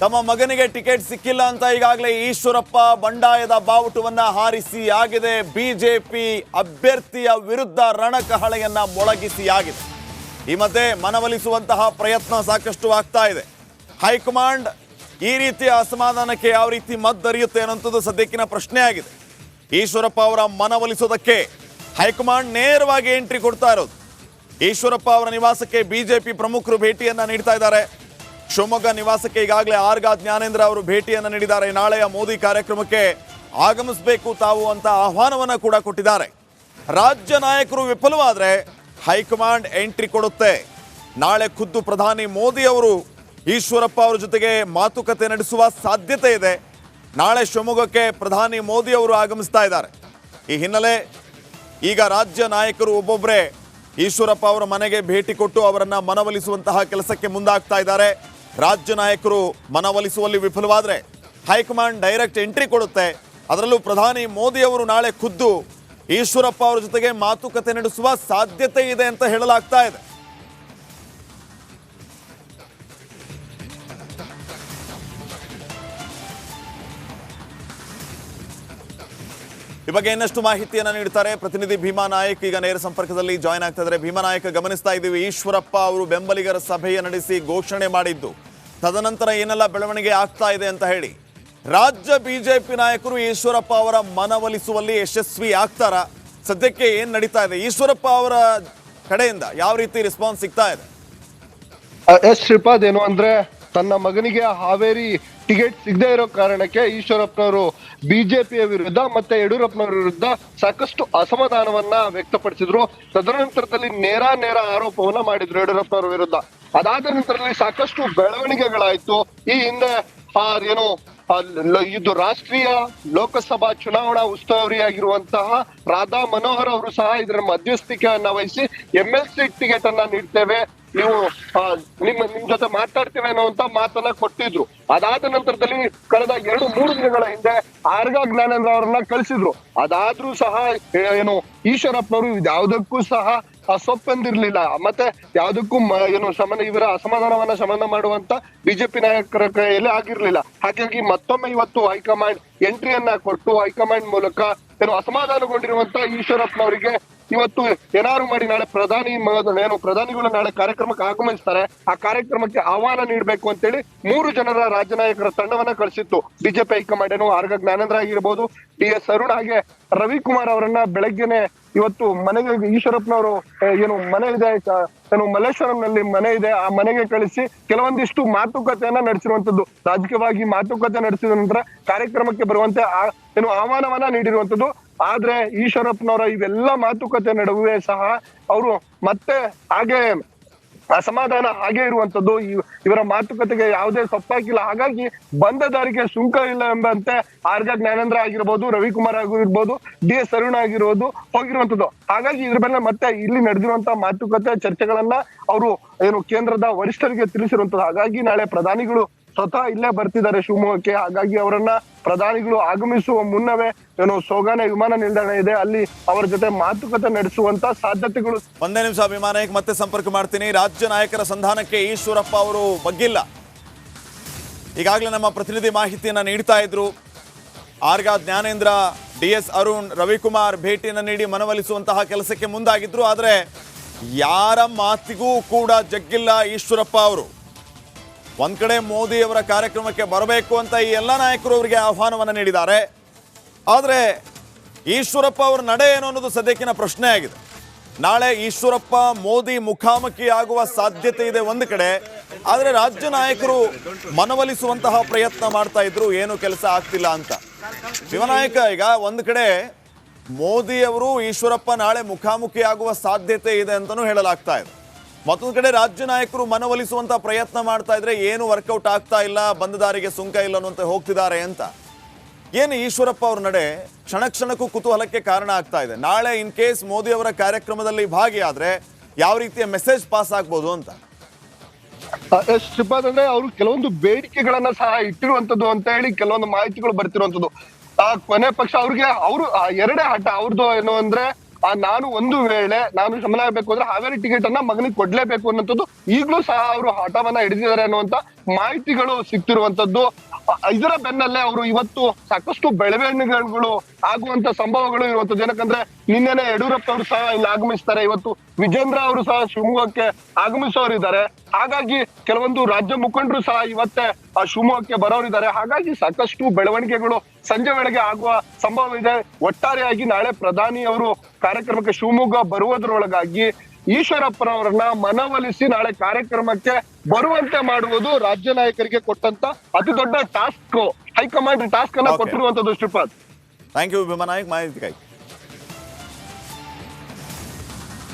ತಮ್ಮ ಮಗನಿಗೆ ಟಿಕೆಟ್ ಸಿಕ್ಕಿಲ್ಲ ಅಂತ ಈಗಾಗಲೇ ಈಶ್ವರಪ್ಪ ಬಂಡಾಯದ ಬಾವುಟವನ್ನ ಹಾರಿಸಿ ಆಗಿದೆ. ಬಿಜೆಪಿ ಅಭ್ಯರ್ಥಿಯ ವಿರುದ್ಧ ರಣಕಹಳೆಯನ್ನ ಮೊಳಗಿಸಿ ಆಗಿದೆ. ಈ ಮಧ್ಯೆ ಮನವೊಲಿಸುವಂತಹ ಪ್ರಯತ್ನ ಸಾಕಷ್ಟು ಆಗ್ತಾ ಇದೆ. ಹೈಕಮಾಂಡ್ ಈ ರೀತಿಯ ಅಸಮಾಧಾನಕ್ಕೆ ಯಾವ ರೀತಿ ಮದ್ದರಿಯುತ್ತೆ ಅನ್ನೋಂಥದ್ದು ಸದ್ಯಕ್ಕಿನ ಪ್ರಶ್ನೆ ಆಗಿದೆ. ಈಶ್ವರಪ್ಪ ಅವರ ಮನವೊಲಿಸೋದಕ್ಕೆ ಹೈಕಮಾಂಡ್ ನೇರವಾಗಿ ಎಂಟ್ರಿ ಕೊಡ್ತಾ ಇರೋದು. ಈಶ್ವರಪ್ಪ ಅವರ ನಿವಾಸಕ್ಕೆ ಬಿಜೆಪಿ ಪ್ರಮುಖರು ಭೇಟಿಯನ್ನ ನೀಡ್ತಾ ಇದ್ದಾರೆ. ಶಿವಮೊಗ್ಗ ನಿವಾಸಕ್ಕೆ ಈಗಾಗಲೇ ಆರ್ಗ ಜ್ಞಾನೇಂದ್ರ ಅವರು ಭೇಟಿಯನ್ನು ನೀಡಿದ್ದಾರೆ. ನಾಳೆಯ ಮೋದಿ ಕಾರ್ಯಕ್ರಮಕ್ಕೆ ಆಗಮಿಸಬೇಕು ತಾವು ಅಂತ ಆಹ್ವಾನವನ್ನು ಕೂಡ ಕೊಟ್ಟಿದ್ದಾರೆ. ರಾಜ್ಯ ನಾಯಕರು ವಿಫಲವಾದರೆ ಹೈಕಮಾಂಡ್ ಎಂಟ್ರಿ ಕೊಡುತ್ತೆ. ನಾಳೆ ಖುದ್ದು ಪ್ರಧಾನಿ ಮೋದಿ ಅವರು ಈಶ್ವರಪ್ಪ ಅವರ ಜೊತೆಗೆ ಮಾತುಕತೆ ನಡೆಸುವ ಸಾಧ್ಯತೆ ಇದೆ. ನಾಳೆ ಶಿವಮೊಗ್ಗಕ್ಕೆ ಪ್ರಧಾನಿ ಮೋದಿ ಅವರು ಆಗಮಿಸ್ತಾ ಇದ್ದಾರೆ. ಈ ಹಿನ್ನೆಲೆ ಈಗ ರಾಜ್ಯ ನಾಯಕರು ಒಬ್ಬೊಬ್ಬರೇ ಈಶ್ವರಪ್ಪ ಅವರ ಮನೆಗೆ ಭೇಟಿ ಕೊಟ್ಟು ಅವರನ್ನು ಮನವೊಲಿಸುವಂತಹ ಕೆಲಸಕ್ಕೆ ಮುಂದಾಗ್ತಾ ಇದ್ದಾರೆ. ರಾಜ್ಯ ನಾಯಕರು ಮನವೊಲಿಸುವಲ್ಲಿ ವಿಫಲವಾದರೆ ಹೈಕಮಾಂಡ್ ಡೈರೆಕ್ಟ್ ಎಂಟ್ರಿ ಕೊಡುತ್ತೆ. ಅದರಲ್ಲೂ ಪ್ರಧಾನಿ ಮೋದಿ ಅವರು ನಾಳೆ ಖುದ್ದು ಈಶ್ವರಪ್ಪ ಅವರ ಜೊತೆಗೆ ಮಾತುಕತೆ ನಡೆಸುವ ಸಾಧ್ಯತೆ ಇದೆ ಅಂತ ಹೇಳಲಾಗ್ತಾ ಇದೆ. ಈ ಬಗ್ಗೆ ಇನ್ನಷ್ಟು ಮಾಹಿತಿಯನ್ನು ನೀಡ್ತಾರೆ ಪ್ರತಿನಿಧಿ ಭೀಮಾ ನಾಯಕ್. ಈಗ ನೇರ ಸಂಪರ್ಕದಲ್ಲಿ ಜಾಯ್ನ್ ಆಗ್ತಾ ಇದ್ದಾರೆ. ಭೀಮಾ ನಾಯಕ್, ಗಮನಿಸ್ತಾ ಇದ್ದೀವಿ ಈಶ್ವರಪ್ಪ ಅವರು ಬೆಂಬಲಿಗರ ಸಭೆಯ ನಡೆಸಿ ಘೋಷಣೆ ಮಾಡಿದ್ದು, ತದನಂತರ ಏನೆಲ್ಲ ಬೆಳವಣಿಗೆ ಆಗ್ತಾ ಇದೆ ಅಂತ ಹೇಳಿ ರಾಜ್ಯ ಬಿಜೆಪಿ ನಾಯಕರು ಈಶ್ವರಪ್ಪ ಅವರ ಮನವೊಲಿಸುವಲ್ಲಿ ಯಶಸ್ವಿ ಆಗ್ತಾರ? ಸದ್ಯಕ್ಕೆ ಏನ್ ನಡೀತಾ ಇದೆ? ಈಶ್ವರಪ್ಪ ಅವರ ಕಡೆಯಿಂದ ಯಾವ ರೀತಿ ರೆಸ್ಪಾನ್ಸ್ ಸಿಗ್ತಾ ಇದೆ? ಶ್ರೀಪಾದ್, ಏನು ಅಂದ್ರೆ ತನ್ನ ಮಗನಿಗೆ ಹಾವೇರಿ ಟಿಕೆಟ್ ಸಿಗದೆ ಇರೋ ಕಾರಣಕ್ಕೆ ಈಶ್ವರಪ್ಪನವರು ಬಿಜೆಪಿಯ ವಿರುದ್ಧ ಮತ್ತೆ ಯಡಿಯೂರಪ್ಪನವರ ವಿರುದ್ಧ ಸಾಕಷ್ಟು ಅಸಮಾಧಾನವನ್ನ ವ್ಯಕ್ತಪಡಿಸಿದ್ರು. ತದನಂತರದಲ್ಲಿ ನೇರ ಆರೋಪವನ್ನ ಮಾಡಿದ್ರು ಯಡಿಯೂರಪ್ಪನವರ ವಿರುದ್ಧ. ಅದಾದ ನಂತರದಲ್ಲಿ ಸಾಕಷ್ಟು ಬೆಳವಣಿಗೆಗಳಾಯ್ತು. ಈ ಹಿಂದೆ ಏನು ಇದು ರಾಷ್ಟ್ರೀಯ ಲೋಕಸಭಾ ಚುನಾವಣಾ ಉಸ್ತುವಾರಿಯಾಗಿರುವಂತಹ ರಾಧಾ ಮನೋಹರ್ ಅವರು ಸಹ ಇದರ ಮಧ್ಯಸ್ಥಿಕೆಯನ್ನ ವಹಿಸಿ MLC ಟಿಕೆಟ್ ಅನ್ನ ನೀಡ್ತೇವೆ, ನೀವು ನಿಮ್ ಜೊತೆ ಮಾತಾಡ್ತೇವೆ ಅನ್ನುವಂತ ಮಾತನ್ನ ಕೊಟ್ಟಿದ್ರು. ಅದಾದ ನಂತರದಲ್ಲಿ ಕಳೆದ 2-3 ದಿನಗಳ ಹಿಂದೆ ಆರ್ಗ ಜ್ಞಾನೇಂದ್ರ ಅವರನ್ನ ಕಳಿಸಿದ್ರು. ಅದಾದ್ರೂ ಸಹ ಏನು ಈಶ್ವರಪ್ಪನವರು ಯಾವುದಕ್ಕೂ ಸಹ ಸೊಪ್ಪೆಂದಿರ್ಲಿಲ್ಲ. ಮತ್ತೆ ಯಾವುದಕ್ಕೂ ಏನು ಇವರ ಅಸಮಾಧಾನವನ್ನ ಶಮನ ಮಾಡುವಂತ ಬಿಜೆಪಿ ನಾಯಕರ ಕೈಯಲ್ಲಿ ಆಗಿರ್ಲಿಲ್ಲ. ಹಾಗಾಗಿ ಮತ್ತೊಮ್ಮೆ ಇವತ್ತು ಹೈಕಮಾಂಡ್ ಎಂಟ್ರಿಯನ್ನ ಕೊಟ್ಟು ಹೈಕಮಾಂಡ್ ಮೂಲಕ ಏನು ಅಸಮಾಧಾನಗೊಂಡಿರುವಂತ ಈಶ್ವರಪ್ಪನವರಿಗೆ ಇವತ್ತು ಏನಾರು ಮಾಡಿ ನಾಳೆ ಪ್ರಧಾನಿಗಳು ನಾಳೆ ಕಾರ್ಯಕ್ರಮಕ್ಕೆ ಆಗಮಿಸ್ತಾರೆ. ಆ ಕಾರ್ಯಕ್ರಮಕ್ಕೆ ಆಹ್ವಾನ ನೀಡಬೇಕು ಅಂತೇಳಿ 3 ಜನರ ರಾಜ್ಯ ನಾಯಕರ ತಂಡವನ್ನ ಕಳಿಸಿತ್ತು ಬಿಜೆಪಿ ಹೈಕಮಾಂಡ್. ಏನು ಆರ್ಗ ಜ್ಞಾನೇಂದ್ರ ಆಗಿರ್ಬೋದು, DS ಅರುಣ್, ಹಾಗೆ ರವಿಕುಮಾರ್ ಅವರನ್ನ ಬೆಳಗ್ಗೆನೆ ಇವತ್ತು ಮನೆಗೆ ಈಶ್ವರಪ್ಪನವರು ಏನು ಮನೆ ಇದೆ, ಏನು ಮಲ್ಲೇಶ್ವರಂನಲ್ಲಿ ಮನೆ ಇದೆ, ಆ ಮನೆಗೆ ಕಳಿಸಿ ಕೆಲವೊಂದಿಷ್ಟು ಮಾತುಕತೆಯನ್ನ ನಡೆಸಿರುವಂತದ್ದು. ರಾಜಕೀಯವಾಗಿ ಮಾತುಕತೆ ನಡೆಸಿದ ನಂತರ ಕಾರ್ಯಕ್ರಮಕ್ಕೆ ಬರುವಂತೆ ಏನು ಆಹ್ವಾನವನ್ನ ನೀಡಿರುವಂತದ್ದು. ಆದ್ರೆ ಈಶ್ವರಪ್ಪನವರ ಇವೆಲ್ಲ ಮಾತುಕತೆ ನಡುವೆ ಸಹ ಅವರು ಮತ್ತೆ ಹಾಗೆ ಅಸಮಾಧಾನ ಹಾಗೆ ಇರುವಂತದ್ದು. ಇವರ ಮಾತುಕತೆಗೆ ಯಾವುದೇ ಸೊಪ್ಪಾಕಿಲ್ಲ. ಹಾಗಾಗಿ ಬಂದ ದಾರಿಗೆ ಸುಂಕ ಇಲ್ಲ ಎಂಬಂತೆ ಆರ್ಗ ಜ್ಞಾನೇಂದ್ರ ಆಗಿರ್ಬೋದು, ರವಿಕುಮಾರ್ ಆಗಿರ್ಬೋದು, DS ಅರುಣ್ ಆಗಿರ್ಬೋದು ಹೋಗಿರುವಂತದ್ದು. ಹಾಗಾಗಿ ಇದ್ರ ಮೇಲೆ ಮತ್ತೆ ಇಲ್ಲಿ ನಡೆದಿರುವಂತಹ ಮಾತುಕತೆ ಚರ್ಚೆಗಳನ್ನ ಅವರು ಏನು ಕೇಂದ್ರದ ವರಿಷ್ಠರಿಗೆ ತಿಳಿಸಿರುವಂತದ್ದು. ಹಾಗಾಗಿ ನಾಳೆ ಪ್ರಧಾನಿಗಳು ಸ್ವತಃ ಇಲ್ಲೇ ಬರ್ತಿದ್ದಾರೆ ಶಿವಮೊಗ್ಗಕ್ಕೆ. ಹಾಗಾಗಿ ಅವರನ್ನ ಪ್ರಧಾನಿಗಳು ಆಗಮಿಸುವ ಮುನ್ನವೇ ಏನು ಸೋಗಾನೆ ವಿಮಾನ ನಿಲ್ದಾಣ ಇದೆ, ಅಲ್ಲಿ ಅವರ ಜೊತೆ ಮಾತುಕತೆ ನಡೆಸುವಂತ ಸಾಧ್ಯತೆಗಳು. ಒಂದೇ ನಿಮಿಷ ವಿಮಾನಕ್ಕೆ ಮತ್ತೆ ಸಂಪರ್ಕ ಮಾಡ್ತೀನಿ. ರಾಜ್ಯ ನಾಯಕರ ಸಂಧಾನಕ್ಕೆ ಈಶ್ವರಪ್ಪ ಅವರು ಬಗ್ಗಿಲ್ಲ. ಈಗಾಗಲೇ ನಮ್ಮ ಪ್ರತಿನಿಧಿ ಮಾಹಿತಿಯನ್ನ ನೀಡ್ತಾ ಇದ್ರು. ಆರ್ಗ ಜ್ಞಾನೇಂದ್ರ, DS ಅರುಣ್, ರವಿಕುಮಾರ್ ಭೇಟಿಯನ್ನು ನೀಡಿ ಮನವೊಲಿಸುವಂತಹ ಕೆಲಸಕ್ಕೆ ಮುಂದಾಗಿದ್ರು. ಆದರೆ ಯಾರ ಮಾತಿಗೂ ಕೂಡ ಜಗ್ಗಿಲ್ಲ ಈಶ್ವರಪ್ಪ ಅವರು. ಒಂದ್ ಕಡೆ ಮೋದಿ ಅವರ ಕಾರ್ಯಕ್ರಮಕ್ಕೆ ಬರಬೇಕು ಅಂತ ಈ ಎಲ್ಲ ನಾಯಕರು ಅವರಿಗೆ ಆಹ್ವಾನವನ್ನು ನೀಡಿದ್ದಾರೆ. ಆದರೆ ಈಶ್ವರಪ್ಪ ಅವರ ನಡೆ ಏನು ಅನ್ನೋದು ಸದ್ಯಕ್ಕಿನ ಪ್ರಶ್ನೆ ಆಗಿದೆ. ನಾಳೆ ಈಶ್ವರಪ್ಪ ಮೋದಿ ಮುಖಾಮುಖಿ ಆಗುವ ಸಾಧ್ಯತೆ ಇದೆ ಒಂದು ಕಡೆ. ಆದರೆ ರಾಜ್ಯ ನಾಯಕರು ಮನವೊಲಿಸುವಂತಹ ಪ್ರಯತ್ನ ಮಾಡ್ತಾ ಇದ್ರು, ಏನು ಕೆಲಸ ಆಗ್ತಿಲ್ಲ ಅಂತ. ಶಿವನಾಯಕ, ಈಗ ಒಂದು ಕಡೆ ಮೋದಿ ಅವರು ಈಶ್ವರಪ್ಪ ನಾಳೆ ಮುಖಾಮುಖಿ ಆಗುವ ಸಾಧ್ಯತೆ ಇದೆ ಅಂತಲೂ ಹೇಳಲಾಗ್ತಾ ಇದೆ. ಮತ್ತೊಂದು ಕಡೆ ರಾಜ್ಯ ನಾಯಕರು ಮನವೊಲಿಸುವಂತ ಪ್ರಯತ್ನ ಮಾಡ್ತಾ ಇದ್ರೆ ಏನು ವರ್ಕೌಟ್ ಆಗ್ತಾ ಇಲ್ಲ, ಬಂದ ದಾರಿಗೆ ಸುಂಕ ಇಲ್ಲ ಅನ್ನುವಂತೆ ಹೋಗ್ತಿದ್ದಾರೆ ಅಂತ. ಏನು ಈಶ್ವರಪ್ಪ ಅವ್ರ ನಡೆ ಕ್ಷಣ ಕ್ಷಣಕ್ಕೂ ಕುತೂಹಲಕ್ಕೆ ಕಾರಣ ಆಗ್ತಾ ಇದೆ. ನಾಳೆ ಇನ್ ಕೇಸ್ ಮೋದಿ ಅವರ ಕಾರ್ಯಕ್ರಮದಲ್ಲಿ ಭಾಗಿಯಾದ್ರೆ ಯಾವ ರೀತಿಯ ಮೆಸೇಜ್ ಪಾಸ್ ಆಗ್ಬೋದು ಅಂತ. ಶ್ರೀಪಾದ್, ಅಂದ್ರೆ ಅವರು ಕೆಲವೊಂದು ಬೇಡಿಕೆಗಳನ್ನ ಸಹ ಇಟ್ಟಿರುವಂತದ್ದು ಅಂತ ಹೇಳಿ ಕೆಲವೊಂದು ಮಾಹಿತಿಗಳು ಬರ್ತಿರುವಂತದ್ದು. ಕೊನೆ ಪಕ್ಷ ಅವ್ರಿಗೆ ಅವರು ಎರಡೇ ಹಠ ಅವ್ರದ್ದು ಏನು ಅಂದ್ರೆ ನಾನು ಒಂದು ವೇಳೆ ನಾನು ಶಮನ ಆಗ್ಬೇಕು ಅಂದ್ರೆ ಹಾವೇರಿ ಟಿಕೆಟ್ ಅನ್ನ ಮಗನಿಗೆ ಕೊಡ್ಲೇಬೇಕು ಅನ್ನೋಂಥದ್ದು ಈಗಲೂ ಸಹ ಅವರು ಹಠವನ್ನ ಹಿಡಿದಿದ್ದಾರೆ ಅನ್ನುವಂತ ಮಾಹಿತಿಗಳು ಸಿಗ್ತಿರುವಂತದ್ದು. ಇದರ ಬೆನ್ನಲ್ಲೇ ಅವರು ಇವತ್ತು ಸಾಕಷ್ಟು ಬೆಳವಣಿಗೆಗಳು ಆಗುವಂತ ಸಂಭವಗಳು ಇರುವಂತದ್ದು. ಏನಕ್ಕಂದ್ರೆ ನಿನ್ನೆನೆ ಯಡಿಯೂರಪ್ಪ ಅವರು ಸಹ ಇಲ್ಲಿ ಆಗಮಿಸ್ತಾರೆ, ಇವತ್ತು ವಿಜೇಂದ್ರ ಅವರು ಸಹ ಶಿವಮೊಗ್ಗಕ್ಕೆ ಆಗಮಿಸೋರಿದ್ದಾರೆ. ಹಾಗಾಗಿ ಕೆಲವೊಂದು ರಾಜ್ಯ ಮುಖಂಡರು ಸಹ ಇವತ್ತೇ ಶಿವಮೊಗ್ಗಕ್ಕೆ ಬರೋರಿದ್ದಾರೆ. ಹಾಗಾಗಿ ಸಾಕಷ್ಟು ಬೆಳವಣಿಗೆಗಳು ಸಂಜೆ ವೇಳೆಗೆ ಆಗುವ ಸಂಭವ ಇದೆ. ಒಟ್ಟಾರೆಯಾಗಿ ನಾಳೆ ಪ್ರಧಾನಿ ಅವರು ಕಾರ್ಯಕ್ರಮಕ್ಕೆ ಶಿವಮೊಗ್ಗ ಬರುವುದರೊಳಗಾಗಿ ಈಶ್ವರಪ್ಪನವರನ್ನ ಮನವೊಲಿಸಿ ನಾಳೆ ಕಾರ್ಯಕ್ರಮಕ್ಕೆ ಬರುವಂತೆ ಮಾಡುವುದು ರಾಜ್ಯ ನಾಯಕರಿಗೆ ಕೊಟ್ಟಂತ ಅತಿ ದೊಡ್ಡ ಟಾಸ್ಕ್. ಹೈಕಮಾಂಡ್ ಟಾಸ್ಕ್ ಅನ್ನ ಕೊಟ್ಟಿರುವಂತದ್ದು ಶ್ರೀಪಾದ್. ಥ್ಯಾಂಕ್ ಯು ಭೀಮಾ ನಾಯಕ್ ಮಾಹಿತಿಗಾಗಿ.